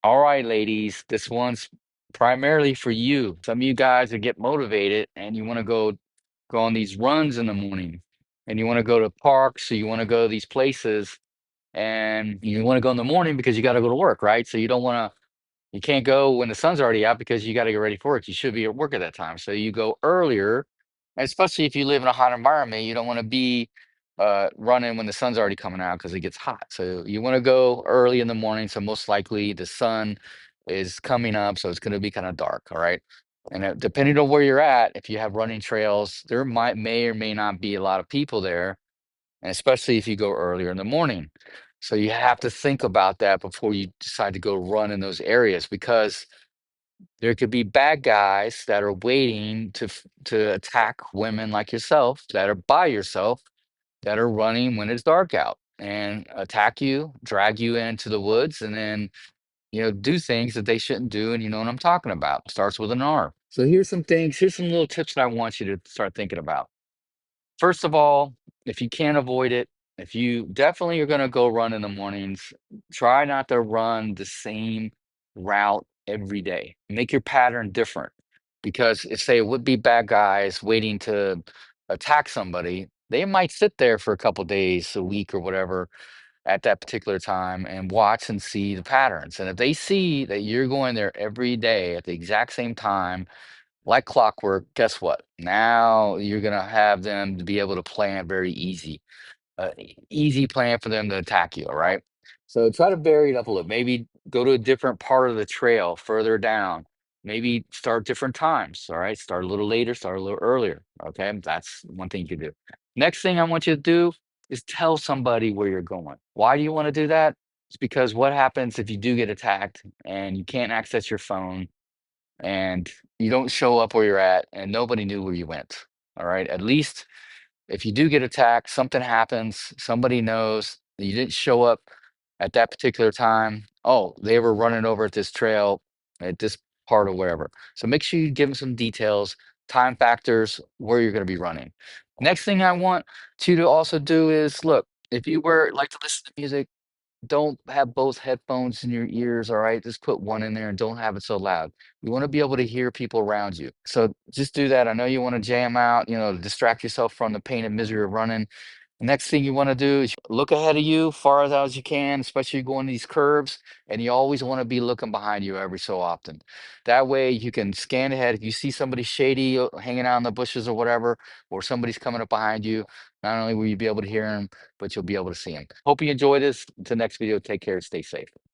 All right, ladies, this one's primarily for you. Some of you guys that get motivated and you want to go on these runs in the morning and you want to go to parks, so you want to go to these places and you want to go in the morning because you got to go to work, right? So you can't go when the sun's already out because you got to get ready for work. You should be at work at that time. So you go earlier, especially if you live in a hot environment, you don't want to be running when the sun's already coming out because it gets hot. So you want to go early in the morning. So most likely the sun is coming up, so it's going to be kind of dark. All right. And depending on where you're at, if you have running trails, there may or may not be a lot of people there, and especially if you go earlier in the morning. So you have to think about that before you decide to go run in those areas because there could be bad guys that are waiting to attack women like yourself that are by yourself that are running when it's dark out and attack you, drag you into the woods, and then do things that they shouldn't do. And you know what I'm talking about. Starts with an R. So here's some things. Here's some little tips that I want you to start thinking about. First of all, if you can't avoid it, if you definitely are going to go run in the mornings, try not to run the same route every day. Make your pattern different because if say it would be bad guys waiting to attack somebody, they might sit there for a couple days, a week or whatever at that particular time and watch and see the patterns. And if they see that you're going there every day at the exact same time, like clockwork, guess what? Now you're gonna have them to be able to plan very easy plan for them to attack you. All right. So try to vary it up a little. Maybe go to a different part of the trail further down. Maybe start different times. All right. Start a little later, start a little earlier. Okay. That's one thing you can do. Next thing I want you to do is tell somebody where you're going. Why do you want to do that? It's because what happens if you do get attacked and you can't access your phone and you don't show up where you're at and nobody knew where you went. All right. At least if you do get attacked, something happens, somebody knows that you didn't show up at that particular time. Oh, they were running over at this trail at this part or whatever. So make sure you give them some details, time factors, where you're going to be running. Next thing I want you to also do is look, if you were like to listen to music, don't have both headphones in your ears, all right? Just put one in there and don't have it so loud. You want to be able to hear people around you. So just do that. I know you want to jam out, distract yourself from the pain and misery of running. Next thing you want to do is look ahead of you, far as you can, especially going these curves, and you always want to be looking behind you every so often. That way you can scan ahead. If you see somebody shady hanging out in the bushes or whatever, or somebody's coming up behind you, not only will you be able to hear them, but you'll be able to see them. Hope you enjoy this. Until next video, take care, stay safe.